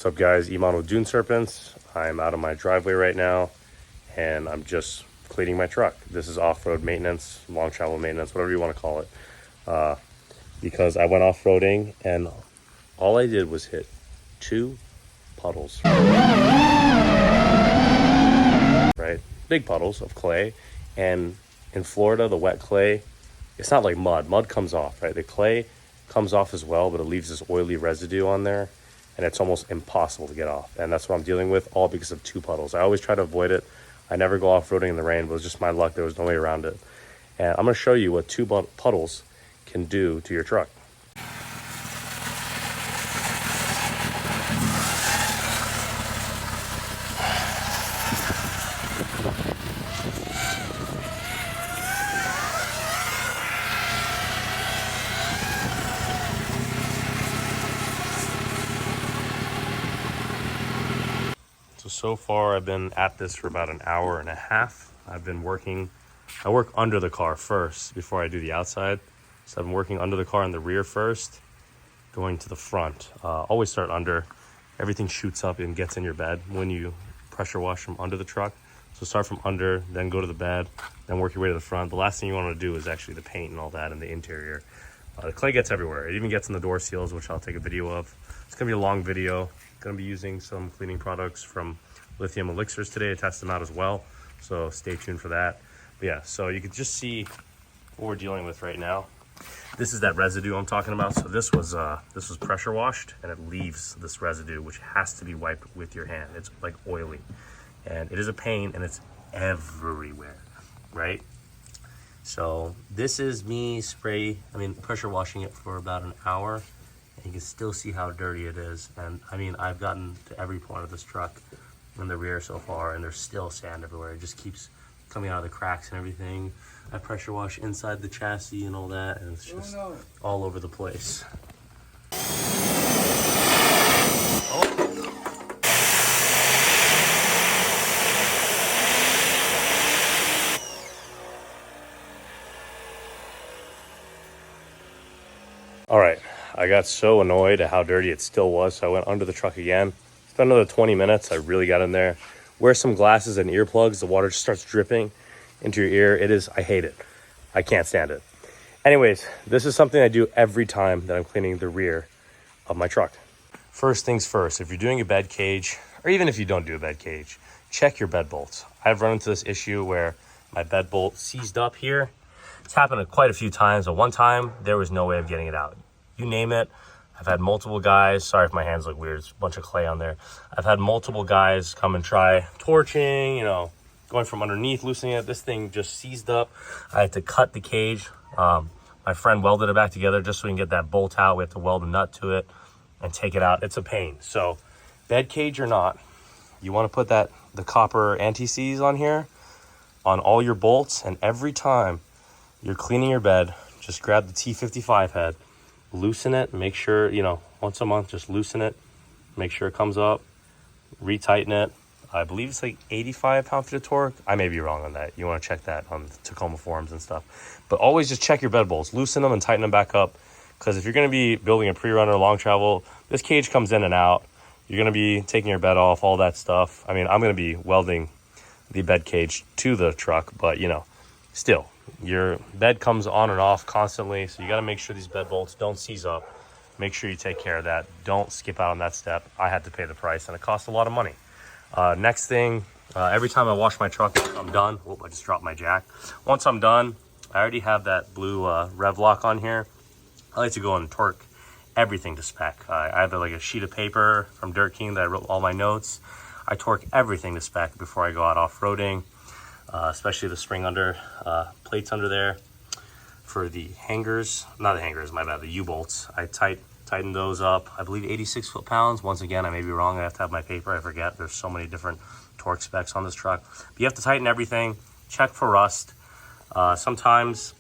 What's up guys, Iman with Dune Serpents. I'm out of my driveway right now and I'm just cleaning my truck. This is off-road maintenance, long travel maintenance, whatever you want to call it. Because I went off-roading and all I did was hit 2 puddles. Right? Big puddles of clay. And in Florida, the wet clay, it's not like mud. Mud comes off, right? The clay comes off as well, but it leaves this oily residue on there. And it's almost impossible to get off. And that's what I'm dealing with, all because of 2 puddles. I always try to avoid it. I never go off-roading in the rain, but it was just my luck. There was no way around it. And I'm going to show you what 2 puddles can do to your truck. So far I've been at this for about an hour and a half. I work under the car first before I do the outside. So I've been working under the car in the rear first, going to the front. Always start under. Everything shoots up and gets in your bed when you pressure wash from under the truck. So start from under, then go to the bed, then work your way to the front. The last thing you want to do is actually the paint and all that in the interior. The clay gets everywhere. It even gets in the door seals, which I'll take a video of. It's going to be a long video. Going to be using some cleaning products from Lithium Elixirs today to test them out as well, so stay tuned for that. But yeah, so you can just see what we're dealing with right now. This is that residue I'm talking about. So this was pressure washed, and it leaves this residue, which has to be wiped with your hand. It's like oily, and it is a pain, and it's everywhere, right? So this is me pressure washing it for about an hour, and you can still see how dirty it is. And I mean, I've gotten to every point of this truck in the rear so far, and there's still sand everywhere. It just keeps coming out of the cracks and everything. I pressure wash inside the chassis and all that, and it's just all over the place. All right, I got so annoyed at how dirty it still was, so I went under the truck again. Spent another 20 minutes. I really got in there. Wear some glasses and earplugs. The water just starts dripping into your ear. I hate it. I can't stand it. Anyways, this is something I do every time that I'm cleaning the rear of my truck. First things first, if you're doing a bed cage, or even if you don't do a bed cage, check your bed bolts. I've run into this issue where my bed bolt seized up here. It's happened quite a few times, but one time there was no way of getting it out. You name it. I've had multiple guys, sorry if my hands look weird, there's a bunch of clay on there. I've had multiple guys come and try torching, going from underneath, loosening it. This thing just seized up. I had to cut the cage. My friend welded it back together just so we can get that bolt out. We have to weld a nut to it and take it out. It's a pain. So bed cage or not, you want to put the copper anti-seize on here on all your bolts, and every time you're cleaning your bed, just grab the T55 head, loosen it, make sure, once a month, just loosen it, make sure it comes up, retighten it. I believe it's like 85 pound-feet of torque. I may be wrong on that. You want to check that on the Tacoma forums and stuff. But always just check your bed bolts, loosen them and tighten them back up. Because if you're going to be building a pre-runner long travel, this cage comes in and out. You're going to be taking your bed off, all that stuff. I mean, I'm going to be welding the bed cage to the truck, but still, your bed comes on and off constantly, so you got to make sure these bed bolts don't seize up. Make sure you take care of that. Don't skip out on that step. I had to pay the price, and it cost a lot of money. Next thing, every time I wash my truck, I'm done. Oh, I just dropped my jack. Once I'm done, I already have that blue rev lock on here. I like to go and torque everything to spec. I have like a sheet of paper from Dirt King that I wrote all my notes. I torque everything to spec before I go out off-roading. Especially the spring under plates under there for the hangers, not the hangers, my bad, the U-bolts. I tighten those up, I believe 86 foot-pounds. Once again, I may be wrong. I have to have my paper. I forget. There's so many different torque specs on this truck. But you have to tighten everything. Check for rust. Sometimes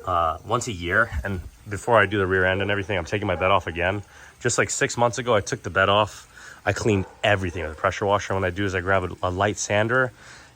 once a year, and before I do the rear end and everything, I'm taking my bed off again. Just like 6 months ago, I took the bed off. I cleaned everything with a pressure washer. What I do is I grab a light sander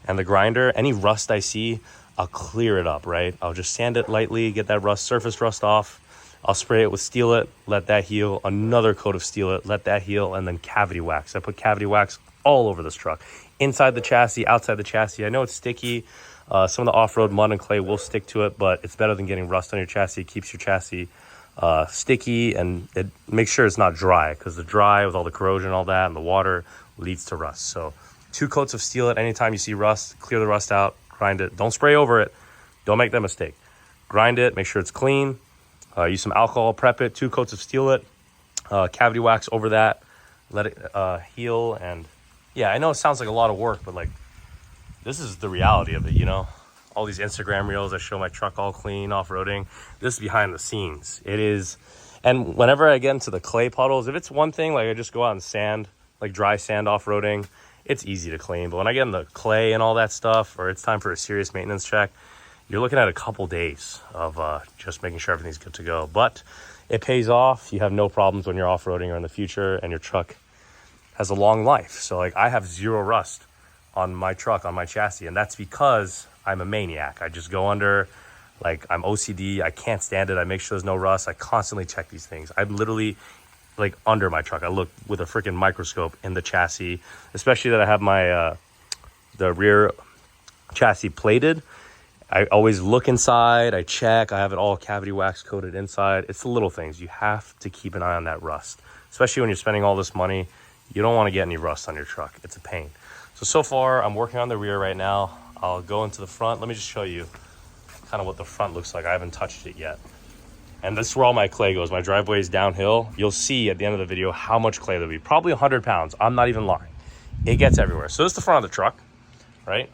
and the grinder. Any rust I see, I'll clear it up, right? I'll just sand it lightly, get that surface rust off, I'll spray it with Steel It, let that heal, another coat of Steel It, let that heal, and then cavity wax. I put cavity wax all over this truck, inside the chassis, outside the chassis. I know it's sticky. Some of the off-road mud and clay will stick to it, but it's better than getting rust on your chassis. It keeps your chassis sticky, and it makes sure it's not dry, because the dry with all the corrosion and all that and the water leads to rust. So 2 coats of Steel It. Anytime you see rust, clear the rust out, grind it. Don't spray over it. Don't make that mistake. Grind it, make sure it's clean. Use some alcohol, prep it, 2 coats of Steel It, cavity wax over that, let it heal. And yeah, I know it sounds like a lot of work, but like, this is the reality of it, you know? All these Instagram reels that show my truck all clean, off-roading. This is behind the scenes. It is. And whenever I get into the clay puddles, if it's one thing, like I just go out and sand, like dry sand off-roading, it's easy to clean. But when I get in the clay and all that stuff, or it's time for a serious maintenance check, you're looking at a couple days of just making sure everything's good to go. But it pays off. You have no problems when you're off-roading or in the future, and your truck has a long life. So like, I have 0 rust on my truck, on my chassis, and that's because I'm a maniac. I just go under, like, I'm OCD. I can't stand it. I make sure there's no rust. I constantly check these things. I'm literally like under my truck. I look with a freaking microscope in the chassis, especially that I have my the rear chassis plated. I always look inside, I check, I have it all cavity wax coated inside. It's the little things. You have to keep an eye on that rust, especially when you're spending all this money. You don't want to get any rust on your truck. It's a pain. So far, I'm working on the rear right now. I'll go into the front. Let me just show you kind of what the front looks like. I haven't touched it yet. And this is where all my clay goes. My driveway is downhill. You'll see at the end of the video how much clay there'll be. Probably 100 pounds. I'm not even lying. It gets everywhere. So this is the front of the truck, right?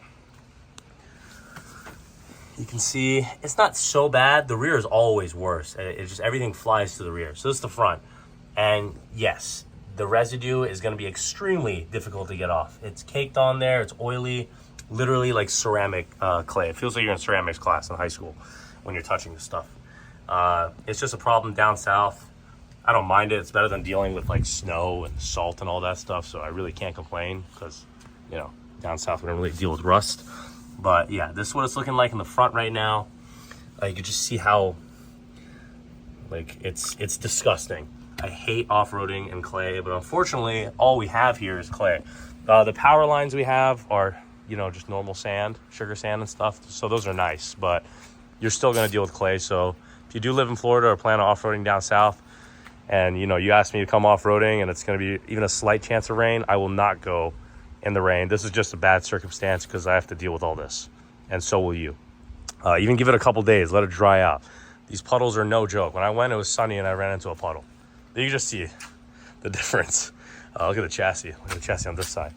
You can see it's not so bad. The rear is always worse. It's just everything flies to the rear. So this is the front. And yes, the residue is going to be extremely difficult to get off. It's caked on there. It's oily, literally like ceramic clay. It feels like you're in ceramics class in high school when you're touching this stuff. It's just a problem down south. I don't mind it. It's better than dealing with like snow and salt and all that stuff. So I really can't complain because, you know, down south we don't really deal with rust. But yeah, this is what it's looking like in the front right now. You can just see how, like, it's disgusting. I hate off-roading in clay, but unfortunately, all we have here is clay. The power lines we have are, you know, just normal sand, sugar sand and stuff. So those are nice, but you're still going to deal with clay. So if you do live in Florida or plan on off-roading down south, and, you know, you ask me to come off-roading and it's going to be even a slight chance of rain, I will not go in the rain. This is just a bad circumstance because I have to deal with all this, and so will you. Even give it a couple days, let it dry out. These puddles are no joke. When I went, it was sunny and I ran into a puddle. You can just see the difference. Look at the chassis. Look at the chassis on this side.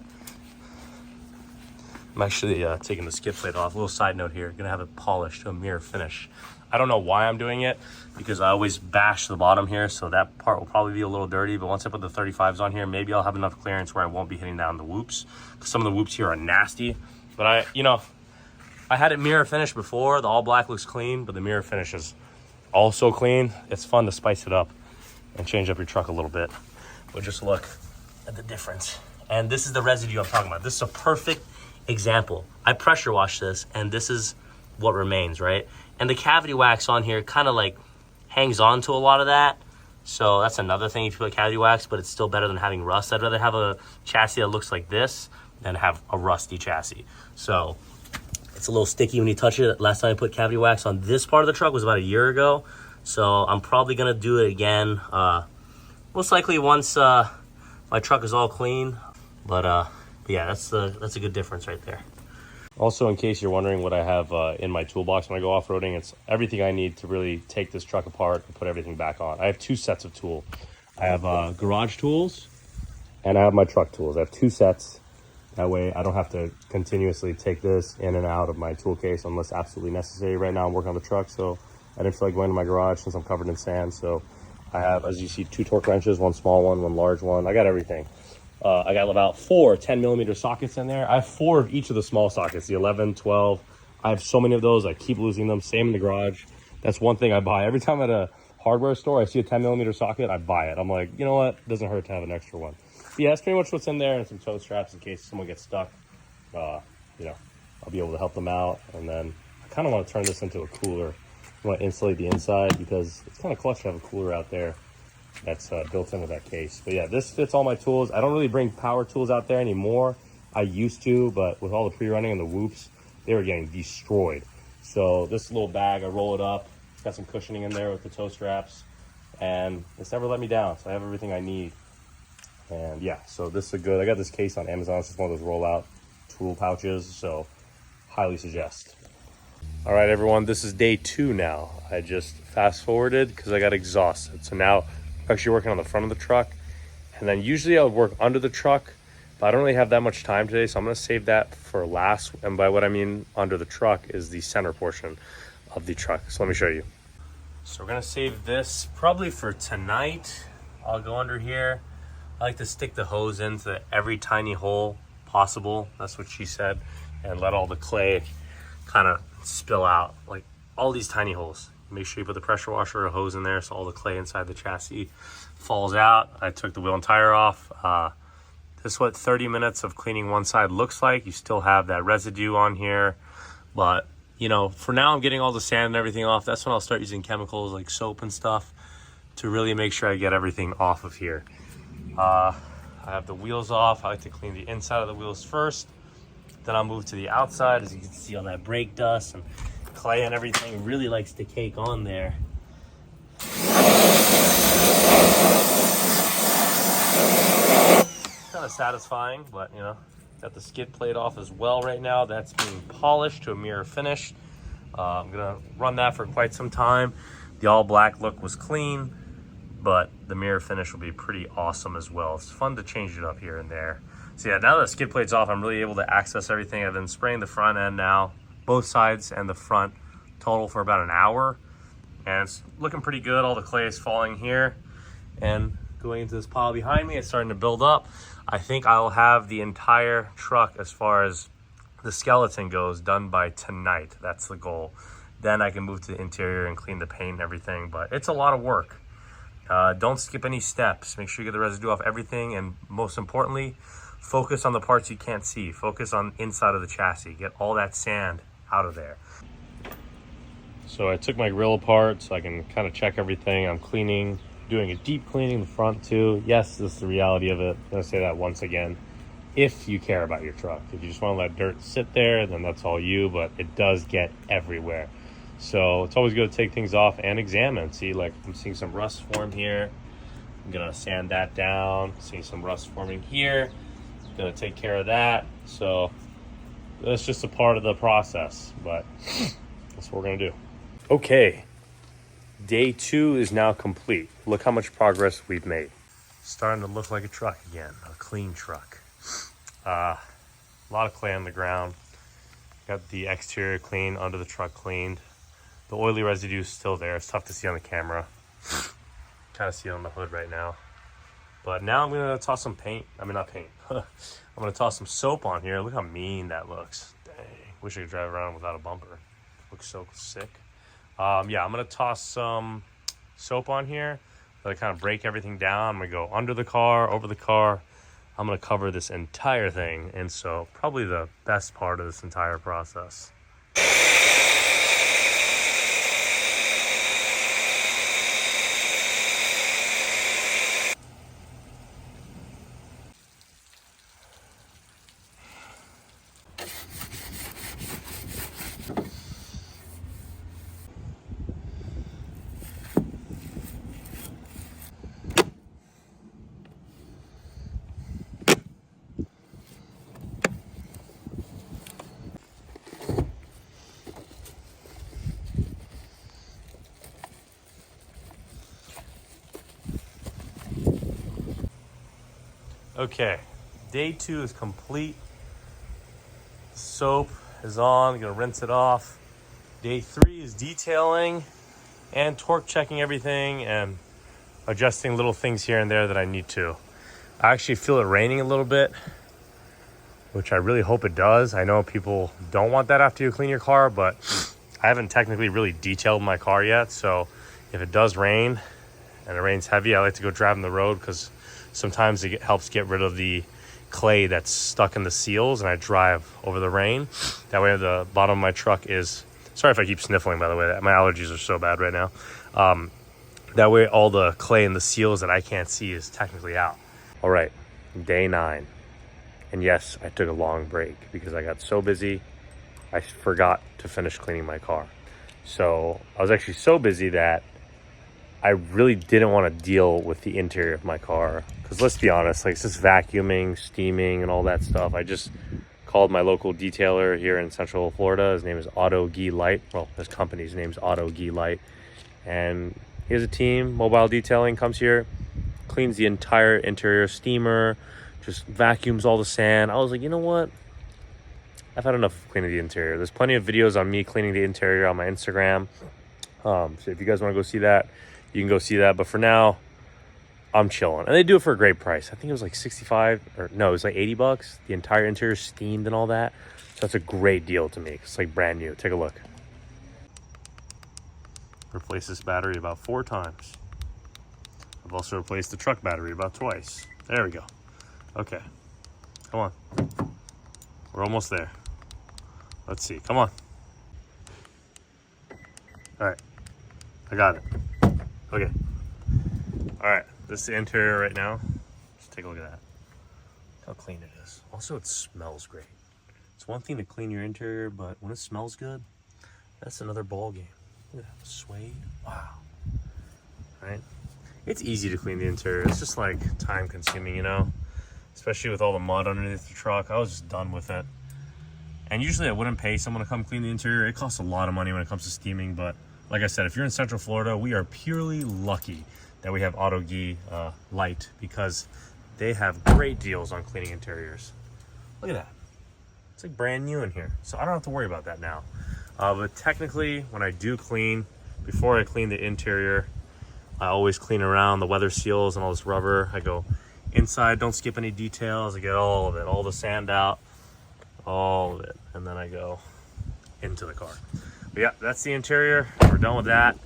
I'm actually taking the skid plate off. A little side note here. Gonna have it polished to a mirror finish. I don't know why I'm doing it, because I always bash the bottom here, so that part will probably be a little dirty. But once I put the 35s on here, maybe I'll have enough clearance where I won't be hitting down the whoops. Some of the whoops here are nasty. But I had it mirror finished before. The all black looks clean, but the mirror finish is also clean. It's fun to spice it up and change up your truck a little bit. But just look at the difference. And this is the residue I'm talking about. This is a perfect example. I pressure washed this, and this is what remains, right? And the cavity wax on here kind of like hangs on to a lot of that. So that's another thing if you put cavity wax, but it's still better than having rust. I'd rather have a chassis that looks like this than have a rusty chassis. So it's a little sticky when you touch it. Last time I put cavity wax on this part of the truck was about a year ago. So I'm probably gonna do it again, most likely once my truck is all clean. But yeah, that's a good difference right there. Also, in case you're wondering what I have in my toolbox when I go off-roading, it's everything I need to really take this truck apart and put everything back on. I have 2 sets of tools. I have garage tools and I have my truck tools. I have 2 sets. That way I don't have to continuously take this in and out of my tool case unless absolutely necessary. Right now I'm working on the truck, so I didn't feel like going to my garage since I'm covered in sand. So I have, as you see, 2 torque wrenches, 1 small one, 1 large one. I got everything. I got about 4 10mm sockets in there. I have 4 of each of the small sockets, the 11, 12. I have so many of those. I keep losing them. Same in the garage. That's one thing I buy. Every time at a hardware store, I see a 10mm socket, I buy it. I'm like, you know what? It doesn't hurt to have an extra one. But yeah, that's pretty much what's in there, and some tow straps in case someone gets stuck. You know, I'll be able to help them out. And then I kind of want to turn this into a cooler I want to insulate the inside because it's kind of clutch to have a cooler out there that's built into that case. But yeah, this fits all my tools. I don't really bring power tools out there anymore. I used to, but with all the pre-running and the whoops, they were getting destroyed. So this little bag, I roll it up. It's got some cushioning in there with the toe straps, and it's never let me down. So I have everything I need. And yeah, so this is good. I got this case on Amazon. It's just one of those rollout tool pouches, so highly suggest. All right, everyone, this is day 2 now. I just fast forwarded because I got exhausted. So now I'm actually working on the front of the truck, and then usually I would work under the truck, but I don't really have that much time today, so I'm gonna save that for last. And by what I mean under the truck is the center portion of the truck. So let me show you. So we're gonna save this probably for tonight. I'll go under here. I like to stick the hose into every tiny hole possible. That's what she said. And let all the clay kind of spill out, like all these tiny holes. Make sure you put the pressure washer or hose in there so all the clay inside the chassis falls out. I took the wheel and tire off. This is what 30 minutes of cleaning one side looks like. You still have that residue on here, but you know, for now I'm getting all the sand and everything off. That's when I'll start using chemicals like soap and stuff to really make sure I get everything off of here. I have the wheels off. I like to clean the inside of the wheels first. Then I'll move to the outside. As you can see, all that brake dust and clay and everything really likes to cake on there. Kind of satisfying, but you know, got the skid plate off as well right now. That's being polished to a mirror finish. I'm gonna run that for quite some time. The all black look was clean, but the mirror finish will be pretty awesome as well. It's fun to change it up here and there. So yeah, now that the skid plate's off, I'm really able to access everything. I've been spraying the front end now, both sides and the front, total for about an hour. And it's looking pretty good. All the clay is falling here. And going into this pile behind me, it's starting to build up. I think I'll have the entire truck, as far as the skeleton goes, done by tonight. That's the goal. Then I can move to the interior and clean the paint and everything. But it's a lot of work. Don't skip any steps. Make sure you get the residue off everything. And most importantly, focus on the parts you can't see. Focus on inside of the chassis. Get all that sand out of there. So I took my grill apart so I can kind of check everything. I'm cleaning, doing a deep cleaning the front too. Yes, this is the reality of it. I'm gonna say that once again. If you care about your truck, if you just want to let dirt sit there, then that's all you, but it does get everywhere. So it's always good to take things off and examine. See, like I'm seeing some rust form here. I'm gonna sand that down. Seeing some rust forming here. Gonna take care of that. So that's just a part of the process, but that's what we're gonna do. Okay, day 2 is now complete. Look how much progress we've made. Starting to look like a truck again, a clean truck. A lot of clay on the ground. Got the exterior clean, under the truck cleaned. The oily residue is still there. It's tough to see on the camera. Kind of see it on the hood right now. But now I'm gonna toss some paint. I mean, not paint. I'm gonna toss some soap on here. Look how mean that looks. Dang, wish I could drive around without a bumper. Looks so sick. Yeah, I'm gonna toss some soap on here. Let it kind of break everything down. I'm gonna go under the car, over the car. I'm gonna cover this entire thing. And so probably the best part of this entire process. Okay, day 2 is complete. Soap is on, I'm gonna rinse it off. Day 3 is detailing and torque checking everything and adjusting little things here and there that I need to. I actually feel it raining a little bit, which I really hope it does. I know people don't want that after you clean your car, but I haven't technically really detailed my car yet. So if it does rain and it rains heavy, I like to go driving the road because sometimes it helps get rid of the clay that's stuck in the seals, and I drive over the rain. That way the bottom of my truck is Sorry if I keep sniffling, by the way. My allergies are so bad right now. That way all the clay and the seals that I can't see is technically out. All right, day 9. And yes, I took a long break because I got so busy, I forgot to finish cleaning my car. So I was actually so busy that I really didn't want to deal with the interior of my car. Because let's be honest, like, it's just vacuuming, steaming, and all that stuff. I just called my local detailer here in Central Florida. His name is Auto Gee Light. Well, his company's name is Auto Gee Light. And he has a team, mobile detailing, comes here, cleans the entire interior, steamer, just vacuums all the sand. I was like, you know what? I've had enough of cleaning the interior. There's plenty of videos on me cleaning the interior on my Instagram. So if you guys want to go see that, you can go see that. But for now, I'm chilling. And they do it for a great price. I think it was like 65, or no, it was like 80 bucks. The entire interior steamed and all that. So that's a great deal to me. It's like brand new. Take a look. Replaced this battery about 4 times. I've also replaced the truck battery about twice. There we go. Okay. Come on. We're almost there. Let's see. Come on. All right. I got it. Okay. All right. This is the interior right now. Just take a look at that. Look how clean it is. Also, it smells great. It's one thing to clean your interior, but when it smells good, that's another ball game. Look at that. Suede. Wow. Right? It's easy to clean the interior. It's just like time consuming, you know? Especially with all the mud underneath the truck. I was just done with it. And usually I wouldn't pay someone to come clean the interior. It costs a lot of money when it comes to steaming, but like I said, if you're in Central Florida, we are purely lucky that we have Auto Gee Light, because they have great deals on cleaning interiors. Look at that. It's like brand new in here. So I don't have to worry about that now. But technically, when I do clean, before I clean the interior, I always clean around the weather seals and all this rubber. I go inside, don't skip any details. I get all of it, all the sand out, all of it. And then I go into the car. But yeah, that's the interior. We're done with that.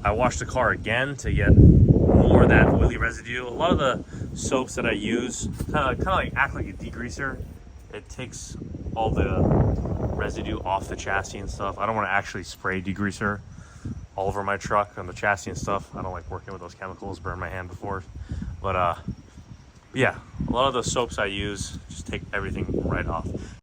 I washed the car again to get more of that oily residue. A lot of the soaps that I use kind of like act like a degreaser. It takes all the residue off the chassis and stuff. I don't want to actually spray degreaser all over my truck on the chassis and stuff. I don't like working with those chemicals. Burned my hand before. But yeah, a lot of the soaps I use just take everything right off.